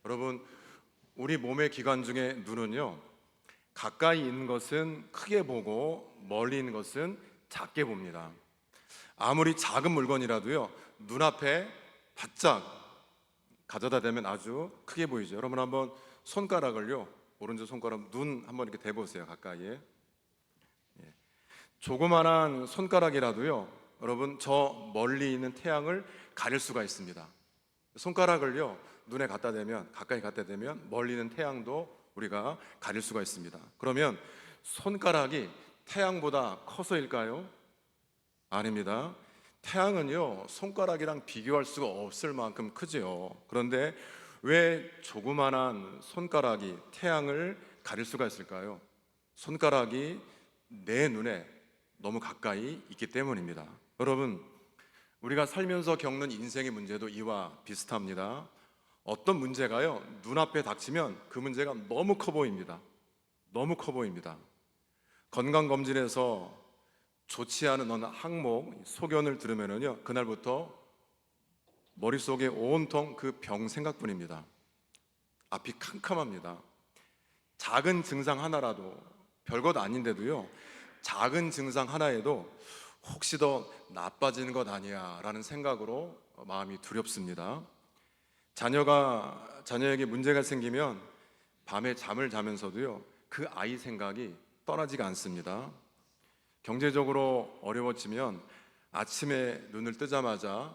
여러분, 우리 몸의 기관 중에 눈은요, 가까이 있는 것은 크게 보고 멀리 있는 것은 작게 봅니다. 아무리 작은 물건이라도요, 눈앞에 바짝 가져다 대면 아주 크게 보이죠. 여러분 한번 손가락을요, 오른쪽 손가락 눈 한번 이렇게 대보세요. 가까이에. 조그만한 손가락이라도요, 여러분 저 멀리 있는 태양을 가릴 수가 있습니다. 손가락을요, 눈에 갖다 대면, 가까이 갖다 대면 멀리 있는 태양도 우리가 가릴 수가 있습니다. 그러면 손가락이 태양보다 커서일까요? 아닙니다. 태양은요, 손가락이랑 비교할 수가 없을 만큼 크지요. 그런데 왜 조그만한 손가락이 태양을 가릴 수가 있을까요? 손가락이 내 눈에 너무 가까이 있기 때문입니다. 여러분, 우리가 살면서 겪는 인생의 문제도 이와 비슷합니다. 어떤 문제가요, 눈앞에 닥치면 그 문제가 너무 커 보입니다. 너무 커 보입니다. 건강검진에서 좋지 않은 어느 항목 소견을 들으면요, 그날부터 머릿속에 온통 그 병 생각뿐입니다. 앞이 캄캄합니다. 작은 증상 하나라도, 별것 아닌데도요, 작은 증상 하나에도 혹시 더 나빠지는 것 아니야 라는 생각으로 마음이 두렵습니다. 자녀에게 문제가 생기면 밤에 잠을 자면서도요, 그 아이 생각이 떠나지가 않습니다. 경제적으로 어려워지면 아침에 눈을 뜨자마자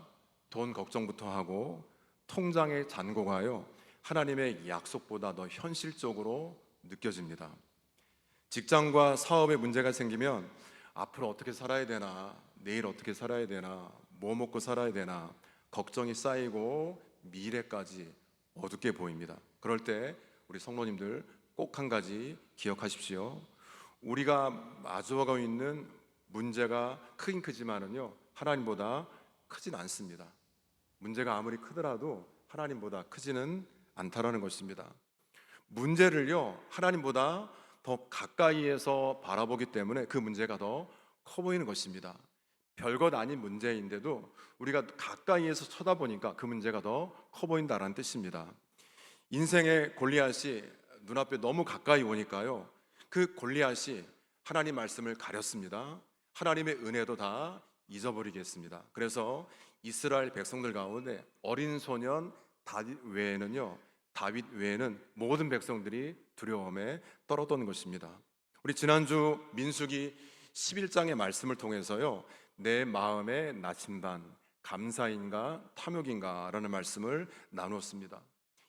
돈 걱정부터 하고 통장의 잔고가요, 하나님의 약속보다 더 현실적으로 느껴집니다. 직장과 사업에 문제가 생기면 앞으로 어떻게 살아야 되나, 내일 어떻게 살아야 되나, 뭐 먹고 살아야 되나 걱정이 쌓이고 미래까지 어둡게 보입니다. 그럴 때 우리 성도님들 꼭 한 가지 기억하십시오. 우리가 마주하고 있는 문제가 크긴 크지만은요, 하나님보다 크진 않습니다. 문제가 아무리 크더라도 하나님보다 크지는 않다라는 것입니다. 문제를요, 하나님보다 더 가까이에서 바라보기 때문에 그 문제가 더 커 보이는 것입니다. 별것 아닌 문제인데도 우리가 가까이에서 쳐다보니까 그 문제가 더 커 보인다라는 뜻입니다. 인생의 골리앗이 눈앞에 너무 가까이 오니까요, 그 골리앗이 하나님 말씀을 가렸습니다. 하나님의 은혜도 다 잊어버리겠습니다. 그래서 이스라엘 백성들 가운데 어린 소년 다윗 외에는 모든 백성들이 두려움에 떨었던 것입니다. 우리 지난주 민수기 11장의 말씀을 통해서요, 내 마음의 나침반 감사인가 탐욕인가 라는 말씀을 나누었습니다.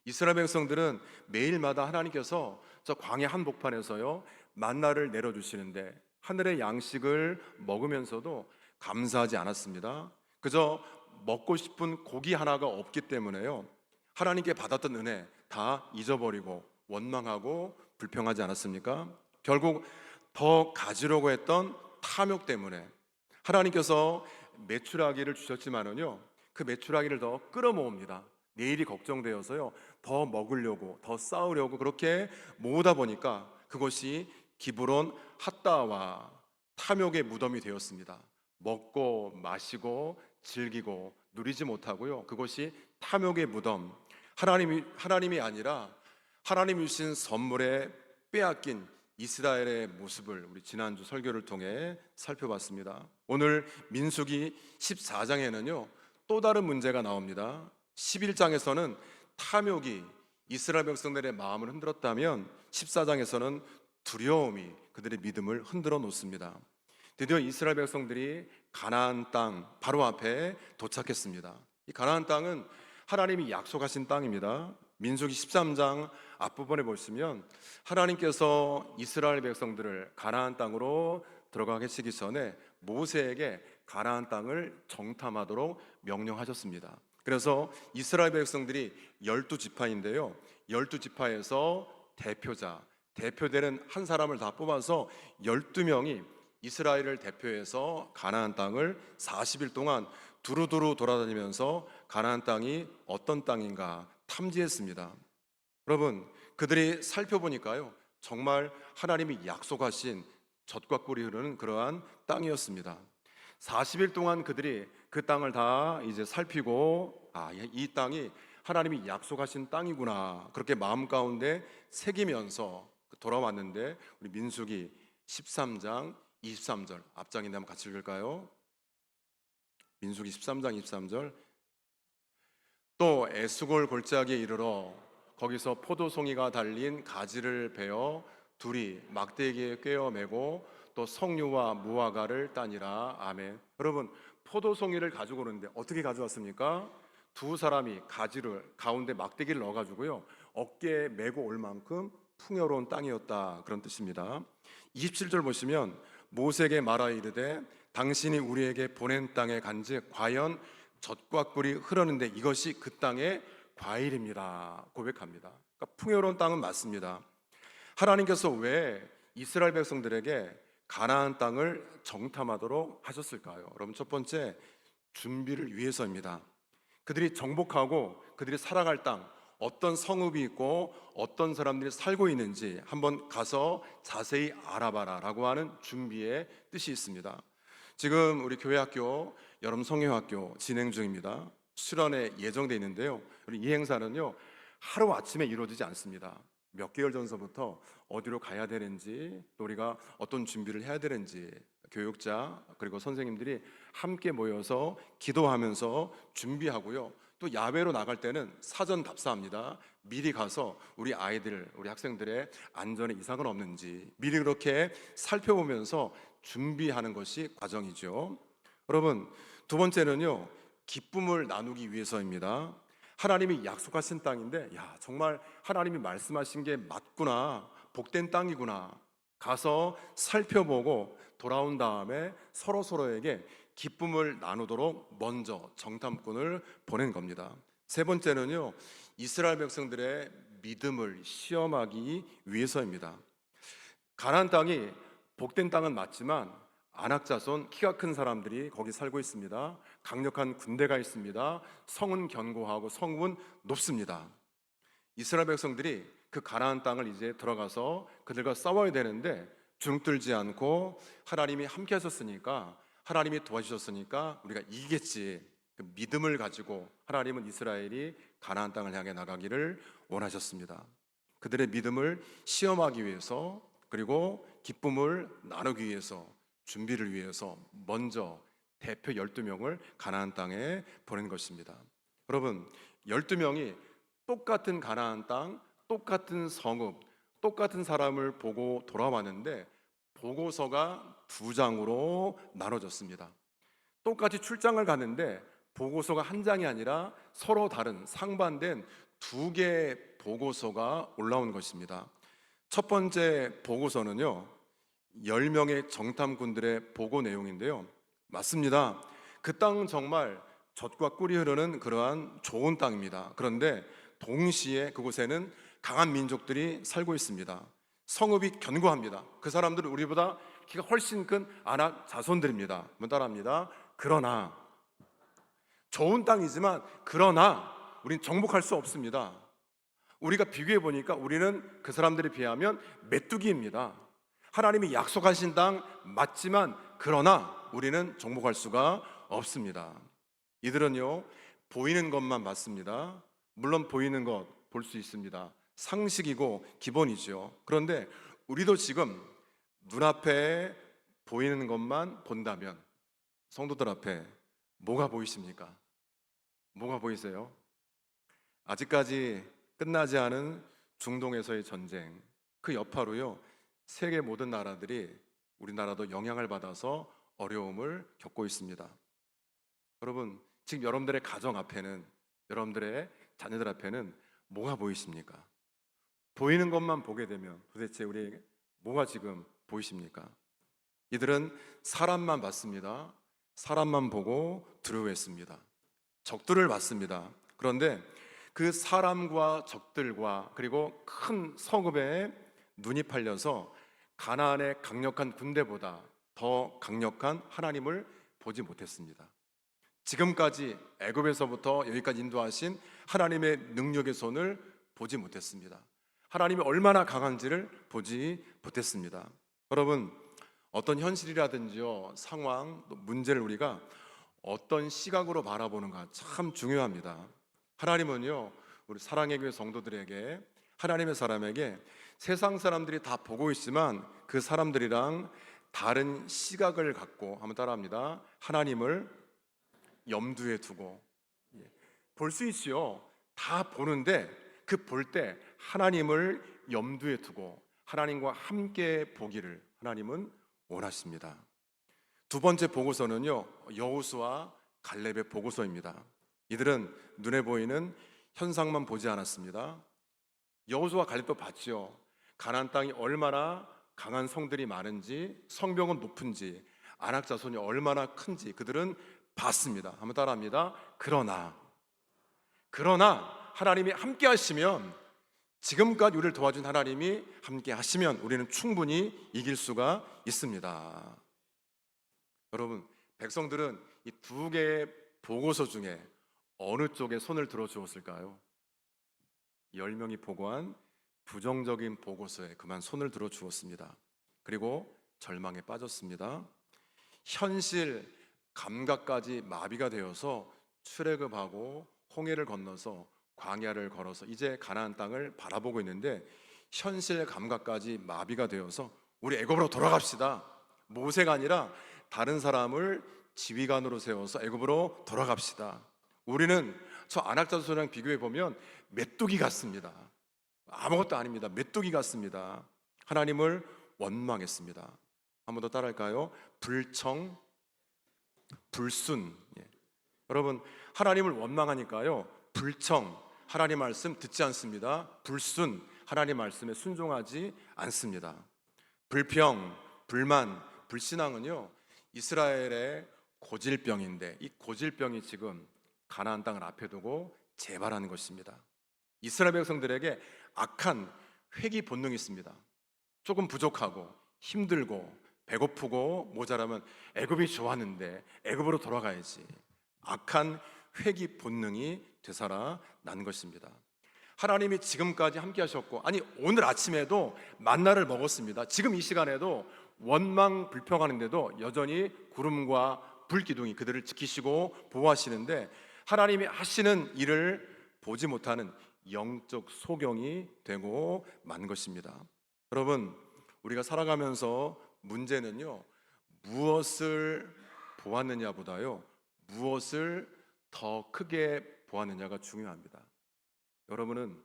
이스라엘 백성들은 매일마다 하나님께서 저 광야 한복판에서요, 만나를 내려주시는데 하늘의 양식을 먹으면서도 감사하지 않았습니다. 그저 먹고 싶은 고기 하나가 없기 때문에요, 하나님께 받았던 은혜 다 잊어버리고 원망하고 불평하지 않았습니까? 결국 더 가지려고 했던 탐욕 때문에 하나님께서 메추라기를 주셨지만은요, 그 메추라기를 더 끌어모읍니다. 내일이 걱정되어서요, 더 먹으려고, 더 쌓으려고 그렇게 모으다 보니까 그것이 기브론 핫다와 탐욕의 무덤이 되었습니다. 먹고 마시고 즐기고 누리지 못하고요, 그것이 탐욕의 무덤, 하나님이 아니라 하나님이 주신 선물에 빼앗긴 이스라엘의 모습을 우리 지난주 설교를 통해 살펴봤습니다. 오늘 민수기 14장에는요, 또 다른 문제가 나옵니다. 11장에서는 탐욕이 이스라엘 백성들의 마음을 흔들었다면 14장에서는 두려움이 그들의 믿음을 흔들어 놓습니다. 드디어 이스라엘 백성들이 가나안 땅 바로 앞에 도착했습니다. 이 가나안 땅은 하나님이 약속하신 땅입니다. 민수기 13장 앞부분에 보시면 하나님께서 이스라엘 백성들을 가나안 땅으로 들어가게 하시기 전에 모세에게 가나안 땅을 정탐하도록 명령하셨습니다. 그래서 이스라엘 백성들이 12지파인데요, 12지파에서 대표되는 한 사람을 다 뽑아서 12명이 이스라엘을 대표해서 가나안 땅을 40일 동안 두루두루 돌아다니면서 가나안 땅이 어떤 땅인가 탐지했습니다. 여러분, 그들이 살펴보니까요, 정말 하나님이 약속하신 젖과 꿀이 흐르는 그러한 땅이었습니다. 40일 동안 그들이 그 땅을 다 이제 살피고, 이 땅이 하나님이 약속하신 땅이구나, 그렇게 마음 가운데 새기면서 돌아왔는데, 우리 민수기 13장 23절 앞장인데 한번 같이 읽을까요? 민수기 13장 23절. 또 에스골 골짜기에 이르러 거기서 포도송이가 달린 가지를 베어 둘이 막대기에 꿰어 매고 또 석류와 무화과를 따니라. 아멘. 여러분, 포도송이를 가지고 오는데 어떻게 가져왔습니까? 두 사람이 가지를 가운데 막대기를 넣어가지고요, 어깨에 메고 올 만큼 풍요로운 땅이었다, 그런 뜻입니다. 27절 보시면 모세에게 말하 이르되 당신이 우리에게 보낸 땅에 간즉 과연 젖과 꿀이 흐르는데 이것이 그 땅의 과일입니다, 고백합니다. 그러니까 풍요로운 땅은 맞습니다. 하나님께서 왜 이스라엘 백성들에게 가나안 땅을 정탐하도록 하셨을까요? 여러분, 첫 번째, 준비를 위해서입니다. 그들이 정복하고 그들이 살아갈 땅, 어떤 성읍이 있고 어떤 사람들이 살고 있는지 한번 가서 자세히 알아봐라 라고 하는 준비의 뜻이 있습니다. 지금 우리 교회학교 여름 성경학교 진행 중입니다. 수련회 예정되어 있는데요, 우리 이 행사는요 하루아침에 이루어지지 않습니다. 몇 개월 전서부터 어디로 가야 되는지, 또 우리가 어떤 준비를 해야 되는지 교육자 그리고 선생님들이 함께 모여서 기도하면서 준비하고요, 또 야외로 나갈 때는 사전 답사합니다. 미리 가서 우리 아이들, 우리 학생들의 안전에 이상은 없는지 미리 그렇게 살펴보면서 준비하는 것이 과정이죠. 여러분, 두 번째는요, 기쁨을 나누기 위해서입니다. 하나님이 약속하신 땅인데, 야, 정말 하나님이 말씀하신 게 맞구나, 복된 땅이구나, 가서 살펴보고 돌아온 다음에 서로서로에게 기쁨을 나누도록 먼저 정탐꾼을 보낸 겁니다. 세 번째는요, 이스라엘 백성들의 믿음을 시험하기 위해서입니다. 가나안 땅이 복된 땅은 맞지만 안악자손, 키가 큰 사람들이 거기 살고 있습니다. 강력한 군대가 있습니다. 성은 견고하고 성은 높습니다. 이스라엘 백성들이 그 가나안 땅을 이제 들어가서 그들과 싸워야 되는데 주눅들지 않고 하나님이 함께 하셨으니까, 하나님이 도와주셨으니까 우리가 이기겠지, 그 믿음을 가지고 하나님은 이스라엘이 가나안 땅을 향해 나가기를 원하셨습니다. 그들의 믿음을 시험하기 위해서, 그리고 기쁨을 나누기 위해서, 준비를 위해서 먼저 대표 12명을 가나안 땅에 보낸 것입니다. 여러분, 12명이 똑같은 가나안 땅, 똑같은 성읍, 똑같은 사람을 보고 돌아왔는데 보고서가 두 장으로 나눠졌습니다. 똑같이 출장을 갔는데 보고서가 한 장이 아니라 서로 다른 상반된 두 개의 보고서가 올라온 것입니다. 첫 번째 보고서는요, 10명의 정탐꾼들의 보고 내용인데요, 맞습니다. 그 땅은 정말 젖과 꿀이 흐르는 그러한 좋은 땅입니다. 그런데 동시에 그곳에는 강한 민족들이 살고 있습니다. 성읍이 견고합니다. 그 사람들은 우리보다 키가 훨씬 큰 아낙 자손들입니다. 문 따라합니다. 그러나, 좋은 땅이지만 그러나 우린 정복할 수 없습니다. 우리가 비교해 보니까 우리는 그 사람들에 비하면 메뚜기입니다. 하나님이 약속하신 땅 맞지만 그러나 우리는 정복할 수가 없습니다. 이들은요, 보이는 것만 맞습니다. 물론 보이는 것 볼 수 있습니다. 상식이고 기본이죠. 그런데 우리도 지금 눈앞에 보이는 것만 본다면 성도들 앞에 뭐가 보이십니까? 뭐가 보이세요? 아직까지 끝나지 않은 중동에서의 전쟁, 그 여파로요, 세계 모든 나라들이, 우리나라도 영향을 받아서 어려움을 겪고 있습니다. 여러분, 지금 여러분들의 가정 앞에는, 여러분들의 자녀들 앞에는 뭐가 보이십니까? 보이는 것만 보게 되면 도대체 우리에게 뭐가 지금 보이십니까? 이들은 사람만 봤습니다. 사람만 보고 두려워했습니다. 적들을 봤습니다. 그런데 그 사람과 적들과 그리고 큰 성읍에 눈이 팔려서 가나안의 강력한 군대보다 더 강력한 하나님을 보지 못했습니다. 지금까지 애굽에서부터 여기까지 인도하신 하나님의 능력의 손을 보지 못했습니다. 하나님이 얼마나 강한지를 보지 못했습니다. 여러분, 어떤 현실이라든지요, 상황, 문제를 우리가 어떤 시각으로 바라보는가 참 중요합니다. 하나님은요, 우리 사랑의 교회 성도들에게, 하나님의 사람에게 세상 사람들이 다 보고 있지만 그 사람들이랑 다른 시각을 갖고, 한번 따라합니다. 하나님을 염두에 두고. 볼 수 있지요. 다 보는데 그 볼 때 하나님을 염두에 두고 하나님과 함께 보기를 하나님은 원하십니다. 두 번째 보고서는요, 여호수아 갈렙의 보고서입니다. 이들은 눈에 보이는 현상만 보지 않았습니다. 여호수아 갈렙도 봤죠. 가나안 땅이 얼마나 강한 성들이 많은지, 성벽은 높은지, 안악 자손이 얼마나 큰지 그들은 봤습니다. 한번 따라합니다. 그러나 하나님이 함께 하시면, 지금까지 우리를 도와준 하나님이 함께 하시면 우리는 충분히 이길 수가 있습니다. 여러분, 백성들은 이 두 개의 보고서 중에 어느 쪽에 손을 들어 주었을까요? 10명이 보고한 부정적인 보고서에 그만 손을 들어 주었습니다. 그리고 절망에 빠졌습니다. 현실 감각까지 마비가 되어서 출애굽하고 홍해를 건너서 광야를 걸어서 이제 가나안 땅을 바라보고 있는데, 현실 감각까지 마비가 되어서 우리 애굽으로 돌아갑시다. 모세가 아니라 다른 사람을 지휘관으로 세워서 애굽으로 돌아갑시다. 우리는 저 안악 자손이랑 비교해 보면 메뚜기 같습니다. 아무것도 아닙니다. 메뚜기 같습니다. 하나님을 원망했습니다. 한 번 더 따라할까요? 불청, 불순. 여러분, 하나님을 원망하니까요, 불청, 하나님 말씀 듣지 않습니다. 불순, 하나님 말씀에 순종하지 않습니다. 불평, 불만, 불신앙은요, 이스라엘의 고질병인데, 이 고질병이 지금 가나안 땅을 앞에 두고 재발하는 것입니다. 이스라엘 백성들에게 악한 회귀 본능이 있습니다. 조금 부족하고 힘들고 배고프고 모자라면 애굽이 좋았는데 애굽으로 돌아가야지, 악한 회귀 본능이 되살아 난 것입니다. 하나님이 지금까지 함께 하셨고, 아니 오늘 아침에도 만나를 먹었습니다. 지금 이 시간에도 원망 불평하는데도 여전히 구름과 불기둥이 그들을 지키시고 보호하시는데, 하나님이 하시는 일을 보지 못하는 영적 소경이 되고 만 것입니다. 여러분, 우리가 살아가면서 문제는요, 무엇을 보았느냐보다요, 무엇을 더 크게 보았느냐가 중요합니다. 여러분은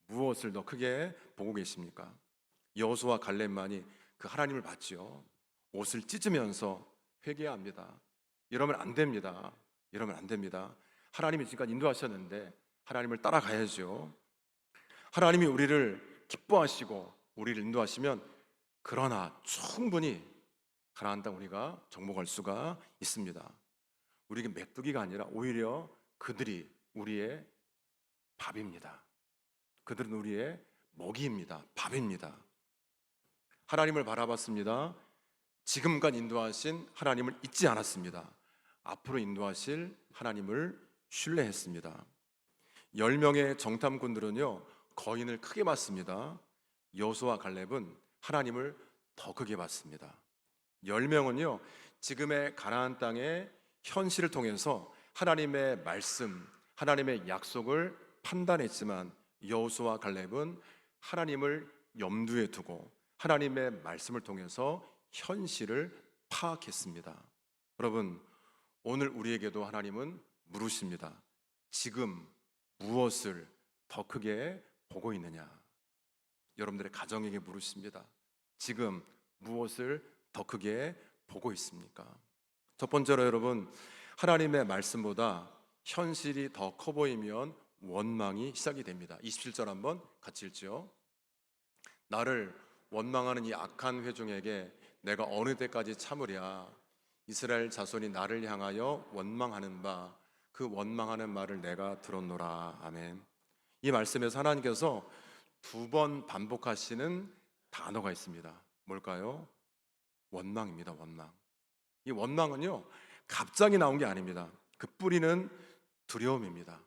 무엇을 더 크게 보고 계십니까? 여호수아 갈렙만이 그 하나님을 봤지요. 옷을 찢으면서 회개합니다. 이러면 안 됩니다. 이러면 안 됩니다. 하나님이 지금까지 인도하셨는데 하나님을 따라가야죠. 하나님이 우리를 기뻐하시고 우리를 인도하시면, 그러나 충분히 가나안 땅 우리가 정복할 수가 있습니다. 우리에게 메뚜기가 아니라 오히려 그들이 우리의 밥입니다. 그들은 우리의 먹이입니다. 밥입니다. 하나님을 바라봤습니다. 지금까지 인도하신 하나님을 잊지 않았습니다. 앞으로 인도하실 하나님을 신뢰했습니다. 10명의 정탐꾼들은요, 거인을 크게 봤습니다. 여호수아 갈렙은 하나님을 더 크게 봤습니다. 10명은요, 지금의 가나안 땅의 현실을 통해서 하나님의 말씀, 하나님의 약속을 판단했지만, 여호수아 갈렙은 하나님을 염두에 두고 하나님의 말씀을 통해서 현실을 파악했습니다. 여러분, 오늘 우리에게도 하나님은 물으십니다. 지금 무엇을 더 크게 보고 있느냐? 여러분들의 가정에게 물으십니다. 지금 무엇을 더 크게 보고 있습니까? 첫 번째로 여러분, 하나님의 말씀보다 현실이 더 커 보이면 원망이 시작이 됩니다. 27절 한번 같이 읽죠. 나를 원망하는 이 악한 회중에게 내가 어느 때까지 참으랴? 이스라엘 자손이 나를 향하여 원망하는 바 그 원망하는 말을 내가 들었노라. 아멘. 이 말씀에서 하나님께서 두 번 반복하시는 단어가 있습니다. 뭘까요? 원망입니다. 원망. 이 원망은요, 갑자기 나온 게 아닙니다. 그 뿌리는 두려움입니다.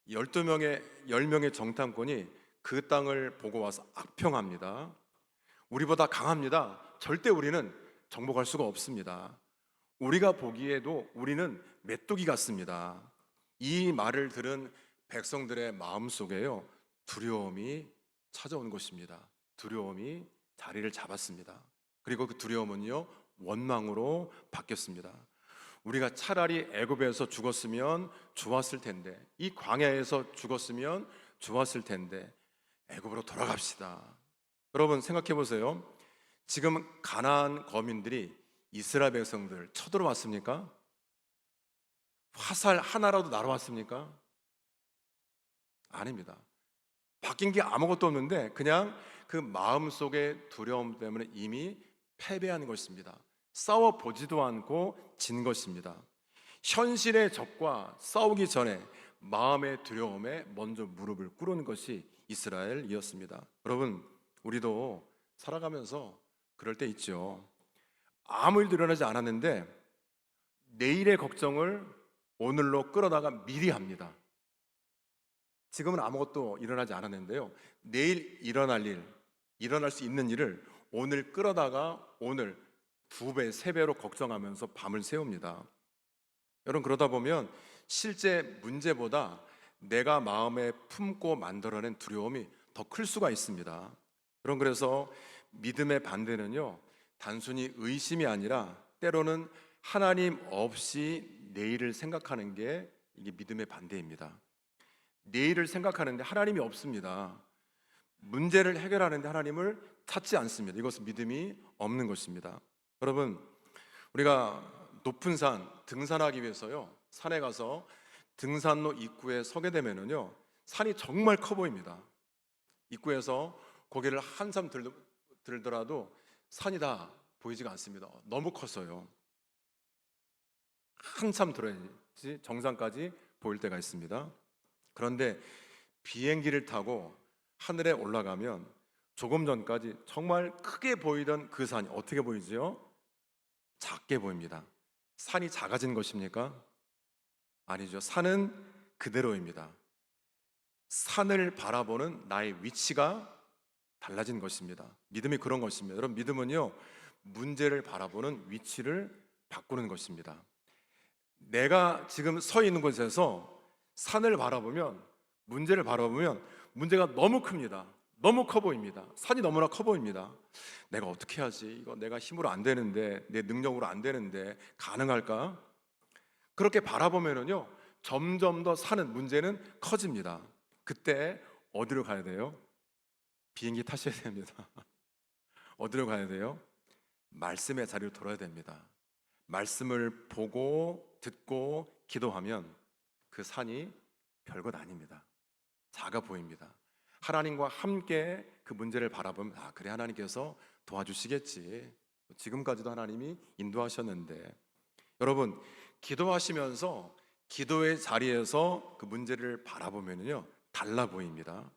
10명의 정탐꾼이 그 땅을 보고 와서 악평합니다. 우리보다 강합니다. 절대 우리는 정복할 수가 없습니다. 우리가 보기에도 우리는 메뚜기 같습니다. 이 말을 들은 백성들의 마음 속에요, 두려움이 찾아온 것입니다. 두려움이 자리를 잡았습니다. 그리고 그 두려움은요, 원망으로 바뀌었습니다. 우리가 차라리 애굽에서 죽었으면 좋았을 텐데, 이 광야에서 죽었으면 좋았을 텐데 애굽으로 돌아갑시다. 여러분 생각해 보세요. 지금 가나안 거민들이 이스라엘 백성들 쳐들어왔습니까? 화살 하나라도 날아왔습니까? 아닙니다. 바뀐 게 아무것도 없는데 그냥 그 마음속의 두려움 때문에 이미 패배한 것입니다. 싸워보지도 않고 진 것입니다. 현실의 적과 싸우기 전에 마음의 두려움에 먼저 무릎을 꿇은 것이 이스라엘이었습니다. 여러분, 우리도 살아가면서 그럴 때 있죠. 아무 일도 일어나지 않았는데 내일의 걱정을 오늘로 끌어다가 미리 합니다. 지금은 아무것도 일어나지 않았는데요, 내일 일어날 수 있는 일을 오늘 끌어다가 오늘 2배, 3배로 걱정하면서 밤을 새웁니다. 여러분, 그러다 보면 실제 문제보다 내가 마음에 품고 만들어낸 두려움이 더 클 수가 있습니다. 여러분, 그래서 믿음의 반대는요, 단순히 의심이 아니라 때로는 하나님 없이 내일을 생각하는 게 이게 믿음의 반대입니다. 내일을 생각하는데 하나님이 없습니다. 문제를 해결하는데 하나님을 찾지 않습니다. 이것은 믿음이 없는 것입니다. 여러분, 우리가 높은 산 등산하기 위해서요, 산에 가서 등산로 입구에 서게 되면은요, 산이 정말 커 보입니다. 입구에서 고개를 한참 들더라도 산이 다 보이지가 않습니다. 너무 컸어요. 한참 들어야지 정상까지 보일 때가 있습니다. 그런데 비행기를 타고 하늘에 올라가면 조금 전까지 정말 크게 보이던 그 산이 어떻게 보이죠? 작게 보입니다. 산이 작아진 것입니까? 아니죠. 산은 그대로입니다. 산을 바라보는 나의 위치가 달라진 것입니다. 믿음이 그런 것입니다. 여러분, 믿음은요, 문제를 바라보는 위치를 바꾸는 것입니다. 내가 지금 서 있는 곳에서 산을 바라보면, 문제를 바라보면 문제가 너무 큽니다. 너무 커 보입니다. 산이 너무나 커 보입니다. 내가 어떻게 하지? 이거 내가 힘으로 안 되는데, 내 능력으로 안 되는데 가능할까? 그렇게 바라보면은요, 점점 더 산은, 문제는 커집니다. 그때 어디로 가야 돼요? 비행기 타셔야 됩니다. 어디로 가야 돼요? 말씀의 자리로 돌아야 됩니다. 말씀을 보고 듣고 기도하면 그 산이 별것 아닙니다. 작아 보입니다. 하나님과 함께 그 문제를 바라보면, 아, 그래, 하나님께서 도와주시겠지. 지금까지도 하나님이 인도하셨는데. 여러분, 기도하시면서 기도의 자리에서 그 문제를 바라보면요, 달라 보입니다.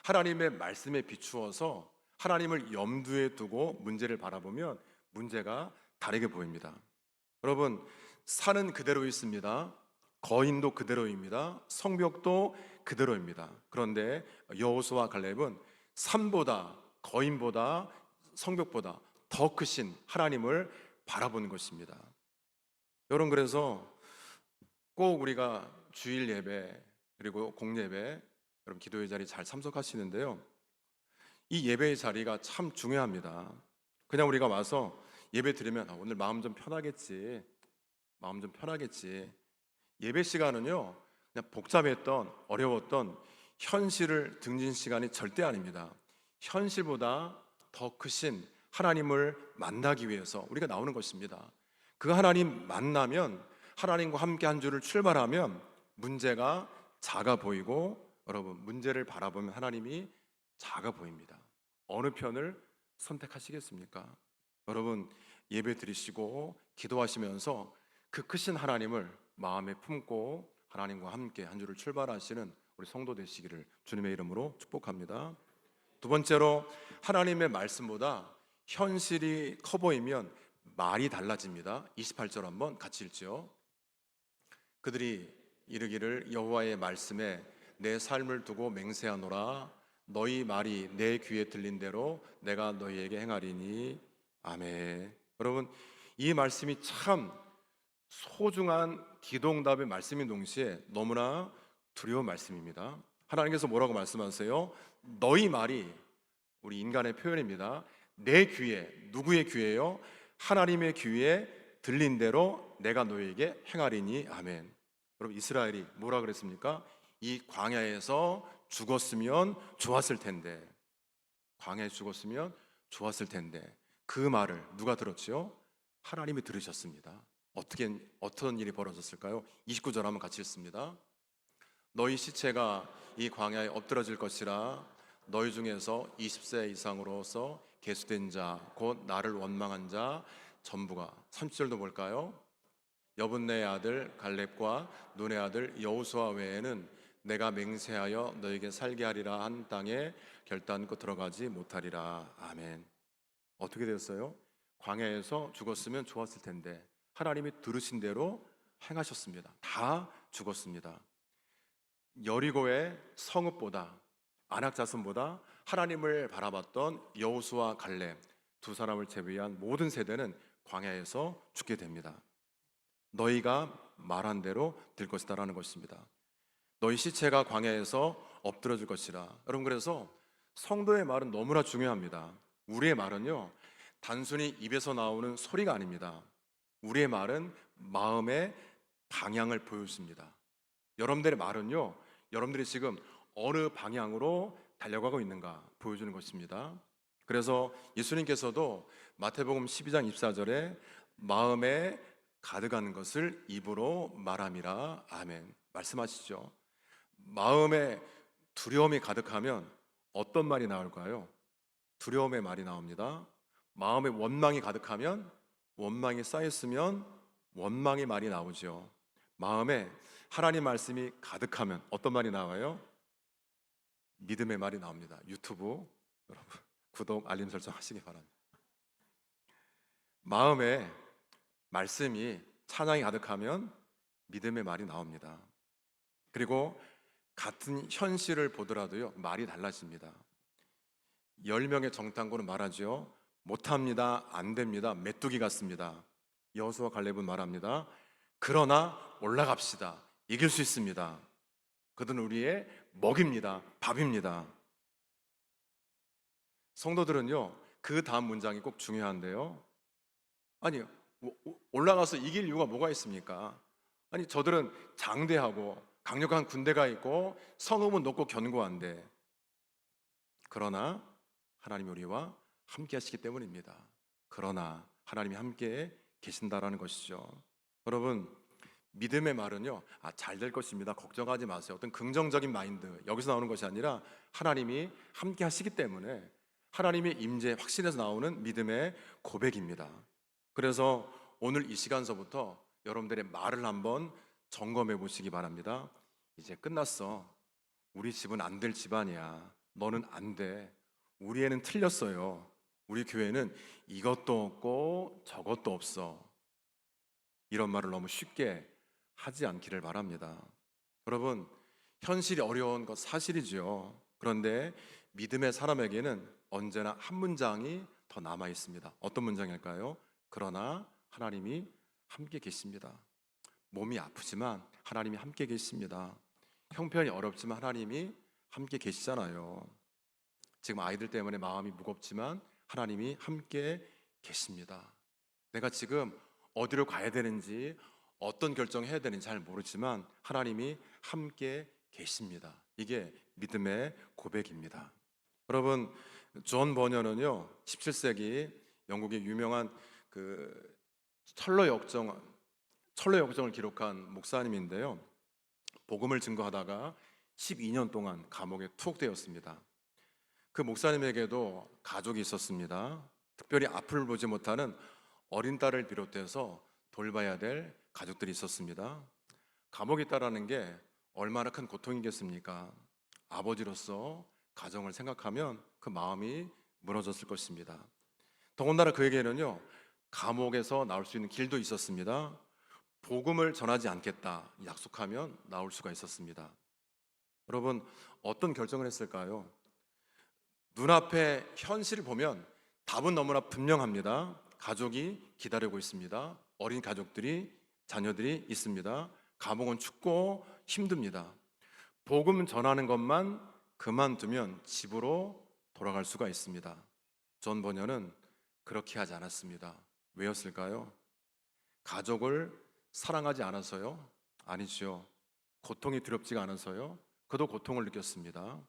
하나님의 말씀에 비추어서 하나님을 염두에 두고 문제를 바라보면 문제가 다르게 보입니다. 여러분, 산은 그대로 있습니다. 거인도 그대로입니다. 성벽도 그대로입니다. 그런데 여호수아와 갈렙은 산보다, 거인보다, 성벽보다 더 크신 하나님을 바라보는 것입니다. 여러분, 그래서 꼭 우리가 주일 예배 그리고 공예배, 여러분 기도의 자리 잘 참석하시는데요, 이 예배의 자리가 참 중요합니다. 그냥 우리가 와서 예배 드리면, 오늘 마음 좀 편하겠지, 마음 좀 편하겠지. 예배 시간은요, 그냥 복잡했던, 어려웠던 현실을 등진 시간이 절대 아닙니다. 현실보다 더 크신 하나님을 만나기 위해서 우리가 나오는 것입니다. 그 하나님 만나면, 하나님과 함께 한 주를 출발하면 문제가 작아 보이고, 여러분, 문제를 바라보면 하나님이 작아 보입니다. 어느 편을 선택하시겠습니까? 여러분, 예배 드리시고 기도하시면서 그 크신 하나님을 마음에 품고 하나님과 함께 한 주를 출발하시는 우리 성도 되시기를 주님의 이름으로 축복합니다. 두 번째로, 하나님의 말씀보다 현실이 커 보이면 말이 달라집니다. 28절 한번 같이 읽죠. 그들이 이르기를 여호와의 말씀에 내 삶을 두고 맹세하노라. 너희 말이 내 귀에 들린 대로 내가 너희에게 행하리니. 아멘. 여러분, 이 말씀이 참 소중한 기도응답의 말씀인 동시에 너무나 두려운 말씀입니다. 하나님께서 뭐라고 말씀하세요? 너희 말이, 우리 인간의 표현입니다. 내 귀에, 누구의 귀에요? 하나님의 귀에 들린 대로 내가 너희에게 행하리니. 아멘. 여러분, 이스라엘이 뭐라 그랬습니까? 이 광야에서 죽었으면 좋았을 텐데, 광야에 죽었으면 좋았을 텐데, 그 말을 누가 들었지요? 하나님이 들으셨습니다. 어떤 일이 벌어졌을까요? 29절 한번 같이 읽습니다. 너희 시체가 이 광야에 엎드러질 것이라. 너희 중에서 20세 이상으로서 계수된 자, 곧 나를 원망한 자 전부가. 30절도 볼까요? 여분네의 아들 갈렙과 눈의 아들 여호수아 외에는 내가 맹세하여 너에게 살게 하리라 한 땅에 결단코 들어가지 못하리라. 아멘. 어떻게 되었어요? 광야에서 죽었으면 좋았을 텐데 하나님이 들으신 대로 행하셨습니다. 다 죽었습니다. 여리고의 성읍보다, 안악 자손보다 하나님을 바라봤던 여호수아 갈렙 두 사람을 제외한 모든 세대는 광야에서 죽게 됩니다. 너희가 말한 대로 될 것이다라는 것입니다. 너희 시체가 광야에서 엎드러질 것이라. 여러분, 그래서 성도의 말은 너무나 중요합니다. 우리의 말은요, 단순히 입에서 나오는 소리가 아닙니다. 우리의 말은 마음의 방향을 보여줍니다. 여러분들의 말은요, 여러분들이 지금 어느 방향으로 달려가고 있는가 보여주는 것입니다. 그래서 예수님께서도 마태복음 12장 24절에 마음에 가득한 것을 입으로 말함이라. 아멘. 말씀하시죠. 마음에 두려움이 가득하면 어떤 말이 나올까요? 두려움의 말이 나옵니다. 마음에 원망이 가득하면, 원망이 쌓였으면 원망의 말이 나오죠. 마음에 하나님 말씀이 가득하면 어떤 말이 나와요? 믿음의 말이 나옵니다. 유튜브 여러분 구독, 알림 설정 하시기 바랍니다. 마음에 말씀이, 찬양이 가득하면 믿음의 말이 나옵니다. 그리고 같은 현실을 보더라도요, 말이 달라집니다. 10명의 정탐꾼은 말하죠. 못합니다, 안 됩니다, 메뚜기 같습니다. 여호수아 갈렙은 말합니다. 그러나 올라갑시다, 이길 수 있습니다. 그들은 우리의 먹입니다, 밥입니다. 성도들은요, 그 다음 문장이 꼭 중요한데요. 아니, 올라가서 이길 이유가 뭐가 있습니까? 아니, 저들은 장대하고 강력한 군대가 있고 성읍은 높고 견고한데, 그러나 하나님이 우리와 함께 하시기 때문입니다. 그러나 하나님이 함께 계신다라는 것이죠. 여러분, 믿음의 말은요, 잘 될 것입니다, 걱정하지 마세요, 어떤 긍정적인 마인드, 여기서 나오는 것이 아니라 하나님이 함께 하시기 때문에 하나님의 임재 확신에서 나오는 믿음의 고백입니다. 그래서 오늘 이 시간서부터 여러분들의 말을 한번 점검해 보시기 바랍니다. 이제 끝났어. 우리 집은 안 될 집안이야. 너는 안 돼. 우리 애는 틀렸어요. 우리 교회는 이것도 없고 저것도 없어. 이런 말을 너무 쉽게 하지 않기를 바랍니다. 여러분, 현실이 어려운 것 사실이죠. 그런데 믿음의 사람에게는 언제나 한 문장이 더 남아 있습니다. 어떤 문장일까요? 그러나 하나님이 함께 계십니다. 몸이 아프지만 하나님이 함께 계십니다. 형편이 어렵지만 하나님이 함께 계시잖아요. 지금 아이들 때문에 마음이 무겁지만 하나님이 함께 계십니다. 내가 지금 어디로 가야 되는지, 어떤 결정을 해야 되는지 잘 모르지만 하나님이 함께 계십니다. 이게 믿음의 고백입니다. 여러분, 존 버녀는요, 17세기 영국의 유명한 그 철로 역정을 기록한 목사님인데요, 복음을 증거하다가 12년 동안 감옥에 투옥되었습니다. 그 목사님에게도 가족이 있었습니다. 특별히 앞을 보지 못하는 어린 딸을 비롯해서 돌봐야 될 가족들이 있었습니다. 감옥에 있다라는 게 얼마나 큰 고통이겠습니까? 아버지로서 가정을 생각하면 그 마음이 무너졌을 것입니다. 더군다나 그에게는요, 감옥에서 나올 수 있는 길도 있었습니다. 복음을 전하지 않겠다 약속하면 나올 수가 있었습니다. 여러분, 어떤 결정을 했을까요? 눈앞에 현실을 보면 답은 너무나 분명합니다. 가족이 기다리고 있습니다. 어린 가족들이, 자녀들이 있습니다. 감옥은 춥고 힘듭니다. 복음 전하는 것만 그만두면 집으로 돌아갈 수가 있습니다. 존 버녀는 그렇게 하지 않았습니다. 왜였을까요? 가족을 사랑하지 않아서요? 아니죠. 고통이 두렵지가 않아서요? 그도 고통을 느꼈습니다.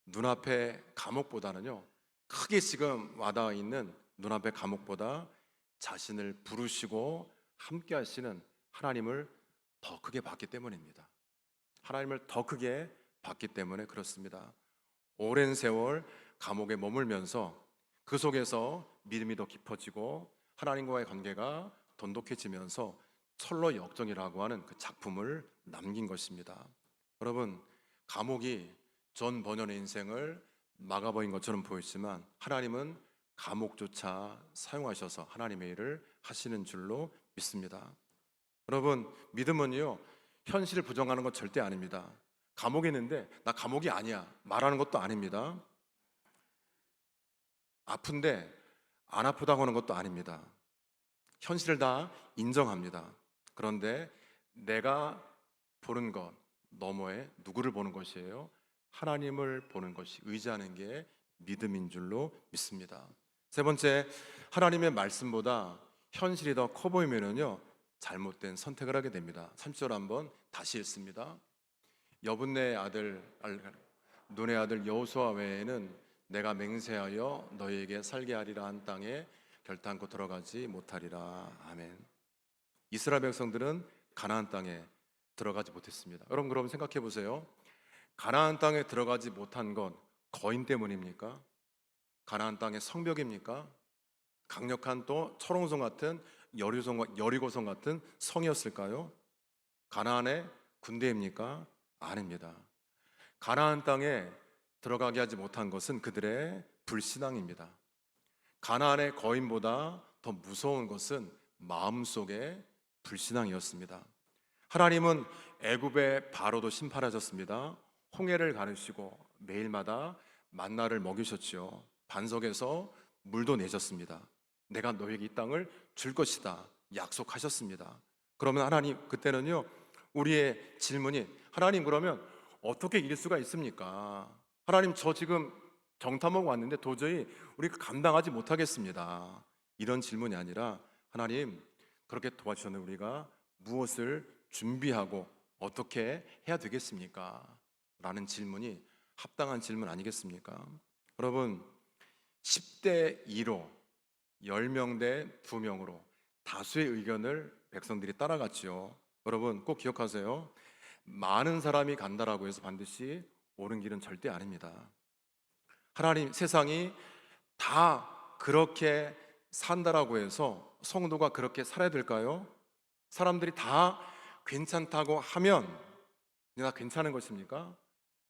눈앞의 감옥보다는요, 크게 지금 와닿아 있는 눈앞의 감옥보다 자신을 부르시고 함께 하시는 하나님을 더 크게 봤기 때문입니다. 하나님을 더 크게 봤기 때문에 그렇습니다. 오랜 세월 감옥에 머물면서 그 속에서 믿음이 더 깊어지고 하나님과의 관계가 돈독해지면서 철로 역정이라고 하는 그 작품을 남긴 것입니다. 여러분, 감옥이 존 버년의 인생을 막아버린 것처럼 보였지만 하나님은 감옥조차 사용하셔서 하나님의 일을 하시는 줄로 믿습니다. 여러분, 믿음은요, 현실을 부정하는 것 절대 아닙니다. 감옥에 있는데 나 감옥이 아니야 말하는 것도 아닙니다. 아픈데 안 아프다고 하는 것도 아닙니다. 현실을 다 인정합니다. 그런데 내가 보는 것 너머에 누구를 보는 것이에요? 하나님을 보는 것이, 의지하는 게 믿음인 줄로 믿습니다. 세 번째, 하나님의 말씀보다 현실이 더 커 보이면은요, 잘못된 선택을 하게 됩니다. 3절 한번 다시 읽습니다. 여분네 아들 눈의 아들 여호수아 외에는 내가 맹세하여 너희에게 살게 하리라 한 땅에 결단코 들어가지 못하리라. 아멘. 이스라엘 백성들은 가나안 땅에 들어가지 못했습니다. 여러분, 그럼 생각해 보세요. 가나안 땅에 들어가지 못한 건 거인 때문입니까? 가나안 땅의 성벽입니까? 강력한 또 철옹성 같은 여리고성 같은 성이었을까요? 가나안의 군대입니까? 아닙니다. 가나안 땅에 들어가게 하지 못한 것은 그들의 불신앙입니다. 가나안의 거인보다 더 무서운 것은 마음속의 불신앙이었습니다. 하나님은 애굽의 바로도 심판하셨습니다. 홍해를 가르시고 매일마다 만나를 먹이셨죠. 반석에서 물도 내셨습니다. 내가 너에게 이 땅을 줄 것이다 약속하셨습니다. 그러면 하나님, 그때는요, 우리의 질문이, 하나님, 그러면 어떻게 이길 수가 있습니까? 하나님, 저 지금 정탐하고 왔는데 도저히 우리가 감당하지 못하겠습니다. 이런 질문이 아니라, 하나님, 그렇게 도와주셨는 우리가 무엇을 준비하고 어떻게 해야 되겠습니까? 라는 질문이 합당한 질문 아니겠습니까? 여러분, 10대 2로 10명 대 2명으로 다수의 의견을 백성들이 따라갔죠. 여러분, 꼭 기억하세요. 많은 사람이 간다라고 해서 반드시 옳은 길은 절대 아닙니다. 하나님, 세상이 다 그렇게 산다라고 해서 성도가 그렇게 살아야 될까요? 사람들이 다 괜찮다고 하면 다 괜찮은 것입니까?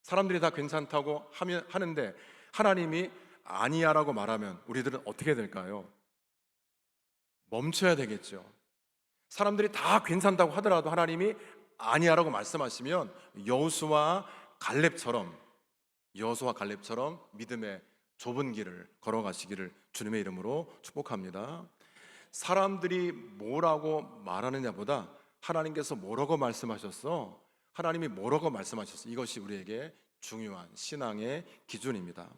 사람들이 다 괜찮다고 하는데 하나님이 아니야라고 말하면 우리들은 어떻게 될까요? 멈춰야 되겠죠. 사람들이 다 괜찮다고 하더라도 하나님이 아니야라고 말씀하시면 여호수아 갈렙처럼 믿음의 좁은 길을 걸어가시기를 주님의 이름으로 축복합니다. 사람들이 뭐라고 말하느냐보다 하나님께서 뭐라고 말씀하셨어? 하나님이 뭐라고 말씀하셨어? 이것이 우리에게 중요한 신앙의 기준입니다.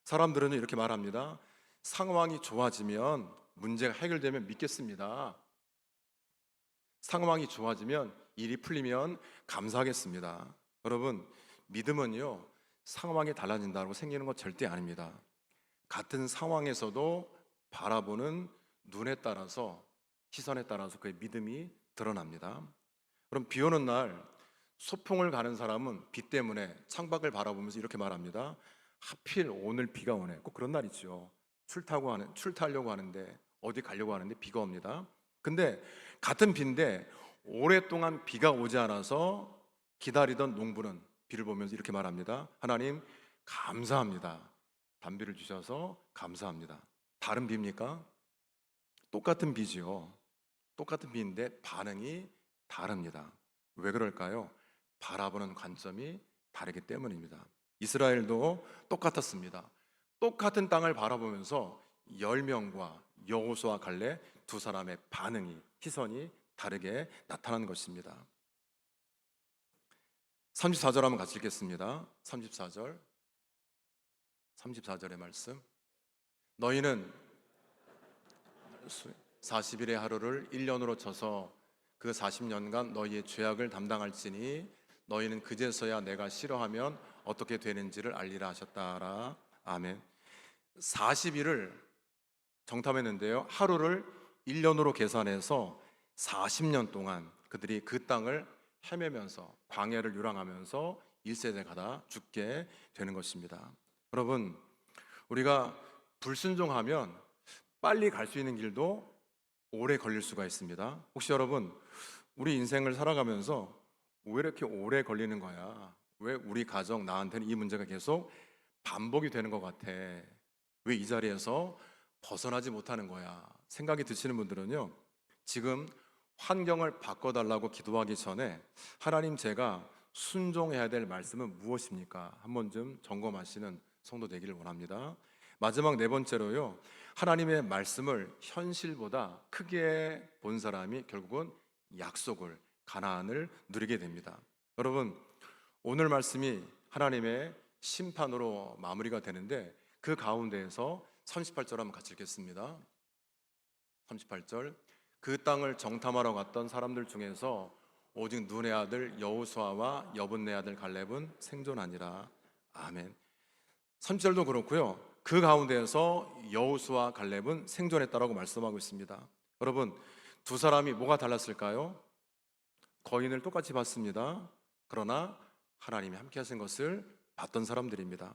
사람들은 이렇게 말합니다. 상황이 좋아지면, 문제가 해결되면 믿겠습니다. 상황이 좋아지면, 일이 풀리면 감사하겠습니다. 여러분, 믿음은요, 상황이 달라진다고 생기는 것 절대 아닙니다. 같은 상황에서도 바라보는 눈에 따라서, 시선에 따라서 그의 믿음이 드러납니다. 그럼 비 오는 날 소풍을 가는 사람은 비 때문에 창밖을 바라보면서 이렇게 말합니다. 하필 오늘 비가 오네. 꼭 그런 날 있죠. 출타하려고 하는데, 어디 가려고 하는데 비가 옵니다. 근데 같은 비인데 오랫동안 비가 오지 않아서 기다리던 농부는 비를 보면서 이렇게 말합니다. 하나님, 감사합니다. 단비를 주셔서 감사합니다. 다른 비입니까? 똑같은 비지요. 똑같은 비인데 반응이 다릅니다. 왜 그럴까요? 바라보는 관점이 다르기 때문입니다. 이스라엘도 똑같았습니다. 똑같은 땅을 바라보면서 10명과 여호수아 갈렙 두 사람의 반응이, 시선이 다르게 나타나는 것입니다. 34절 한번 같이 읽겠습니다. 34절의 말씀. 너희는 40일의 하루를 1년으로 쳐서 그 40년간 너희의 죄악을 담당할지니 너희는 그제서야 내가 싫어하면 어떻게 되는지를 알리라 하셨다라. 아멘. 40일을 정탐했는데요, 하루를 1년으로 계산해서 40년 동안 그들이 그 땅을 헤매면서 광야를 유랑하면서 1세대 가다 죽게 되는 것입니다. 여러분, 우리가 불순종하면 빨리 갈 수 있는 길도 오래 걸릴 수가 있습니다. 혹시 여러분, 우리 인생을 살아가면서 왜 이렇게 오래 걸리는 거야? 왜 우리 가정, 나한테는 이 문제가 계속 반복이 되는 것 같아? 왜 이 자리에서 벗어나지 못하는 거야? 생각이 드시는 분들은요, 지금 환경을 바꿔달라고 기도하기 전에 하나님, 제가 순종해야 될 말씀은 무엇입니까? 한번 좀 점검하시는 성도 되기를 원합니다. 마지막 네 번째로요, 하나님의 말씀을 현실보다 크게 본 사람이 결국은 약속을, 가나안을 누리게 됩니다. 여러분, 오늘 말씀이 하나님의 심판으로 마무리가 되는데 그 가운데에서 38절 한번 같이 읽겠습니다. 38절. 그 땅을 정탐하러 갔던 사람들 중에서 오직 눈의 아들 여호수아와 여분네 아들 갈렙은 생존하니라. 아멘. 30절도 그렇고요, 그 가운데에서 여호수아 갈렙은 생존했다라고 말씀하고 있습니다. 여러분, 두 사람이 뭐가 달랐을까요? 거인을 똑같이 봤습니다. 그러나 하나님이 함께 하신 것을 봤던 사람들입니다.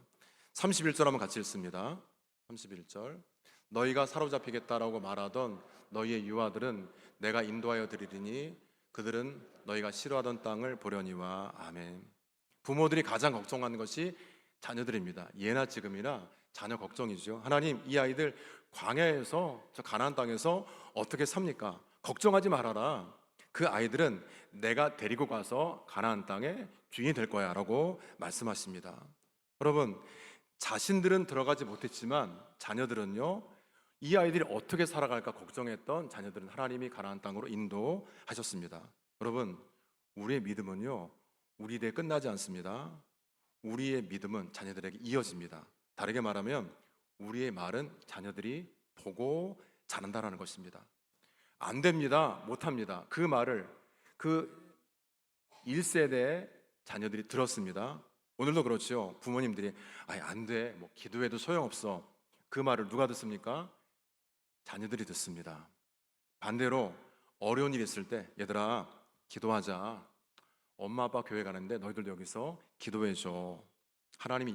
31절 한번 같이 읽습니다. 31절. 너희가 사로잡히겠다라고 말하던 너희의 유아들은 내가 인도하여 드리리니 그들은 너희가 싫어하던 땅을 보려니와. 아멘. 부모들이 가장 걱정하는 것이 자녀들입니다. 예나 지금이나 자녀 걱정이죠. 하나님, 이 아이들 광야에서, 저 가나안 땅에서 어떻게 삽니까? 걱정하지 말아라. 그 아이들은 내가 데리고 가서 가나안 땅의 주인이 될 거야 라고 말씀하십니다. 여러분, 자신들은 들어가지 못했지만 자녀들은요, 이 아이들이 어떻게 살아갈까 걱정했던 자녀들은 하나님이 가나안 땅으로 인도하셨습니다. 여러분, 우리의 믿음은요, 우리 데 끝나지 않습니다. 우리의 믿음은 자녀들에게 이어집니다. 다르게 말하면 우리의 말은 자녀들이 보고 자란다는 것입니다. 안 됩니다, 못합니다, 그 말을 그 1세대 자녀들이 들었습니다. 오늘도 그렇죠. 부모님들이 아니 안 돼, 뭐 기도해도 소용없어, 그 말을 누가 듣습니까? 자녀들이 듣습니다. 반대로 어려운 일이 있을 때 얘들아 기도하자, 엄마 아빠 교회 가는데 너희들도 여기서 기도해줘, 하나님이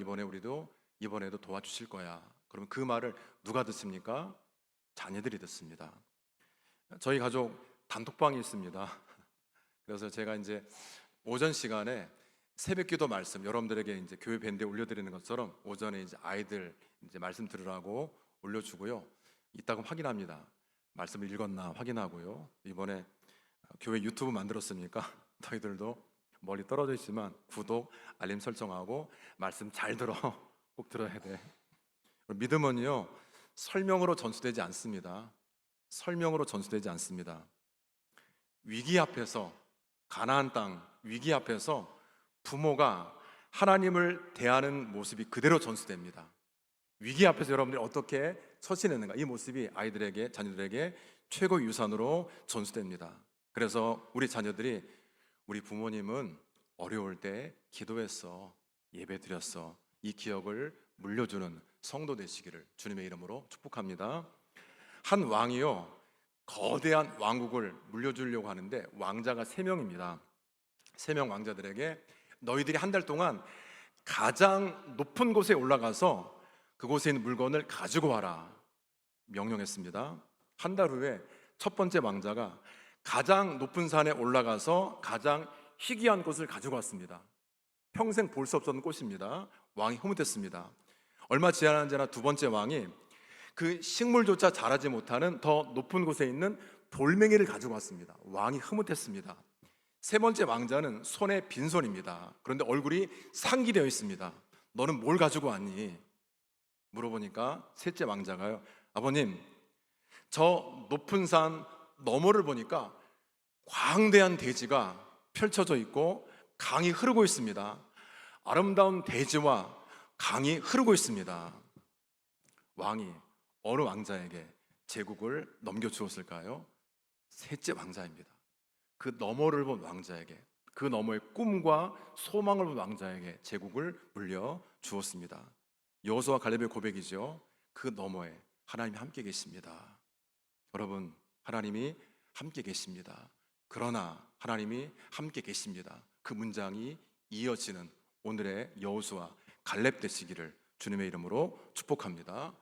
이번에도 도와주실 거야. 그러면 그 말을 누가 듣습니까? 자녀들이 듣습니다. 저희 가족 단톡방이 있습니다. 그래서 제가 이제 오전 시간에 새벽기도 말씀 여러분들에게 이제 교회 밴드에 올려드리는 것처럼 오전에 이제 아이들 이제 말씀 들으라고 올려주고요, 이따가 확인합니다. 말씀을 읽었나 확인하고요. 이번에 교회 유튜브 만들었으니까 너희들도 멀리 떨어져 있지만 구독, 알림 설정하고 말씀 잘 들어. 꼭 들어야 돼. 믿음은요, 설명으로 전수되지 않습니다. 설명으로 전수되지 않습니다. 위기 앞에서, 가나안 땅 위기 앞에서 부모가 하나님을 대하는 모습이 그대로 전수됩니다. 위기 앞에서 여러분들이 어떻게 처신했는가, 이 모습이 아이들에게, 자녀들에게 최고 유산으로 전수됩니다. 그래서 우리 자녀들이 우리 부모님은 어려울 때 기도했어, 예배 드렸어, 이 기억을 물려주는 성도 되시기를 주님의 이름으로 축복합니다. 한 왕이요, 거대한 왕국을 물려주려고 하는데 왕자가 3명입니다. 3명 왕자들에게 너희들이 한 달 동안 가장 높은 곳에 올라가서 그곳에 있는 물건을 가지고 와라 명령했습니다. 한 달 후에 첫 번째 왕자가 가장 높은 산에 올라가서 가장 희귀한 꽃을 가지고 왔습니다. 평생 볼 수 없었던 꽃입니다. 왕이 흐뭇했습니다. 얼마 지나지 않아 두 번째 왕이 그 식물조차 자라지 못하는 더 높은 곳에 있는 돌멩이를 가지고 왔습니다. 왕이 흐뭇했습니다. 세 번째 왕자는 손에 빈손입니다. 그런데 얼굴이 상기되어 있습니다. 너는 뭘 가지고 왔니? 물어보니까 셋째 왕자가요, 아버님, 저 높은 산 너머를 보니까 광대한 대지가 펼쳐져 있고 강이 흐르고 있습니다. 아름다운 대지와 강이 흐르고 있습니다. 왕이 어느 왕자에게 제국을 넘겨주었을까요? 셋째 왕자입니다. 그 너머를 본 왕자에게, 그 너머의 꿈과 소망을 본 왕자에게 제국을 물려주었습니다. 여호수아와 갈렙의 고백이죠. 그 너머에 하나님이 함께 계십니다. 여러분, 하나님이 함께 계십니다. 그러나 하나님이 함께 계십니다. 그 문장이 이어지는 오늘의 여호수아 갈렙 되시기를 주님의 이름으로 축복합니다.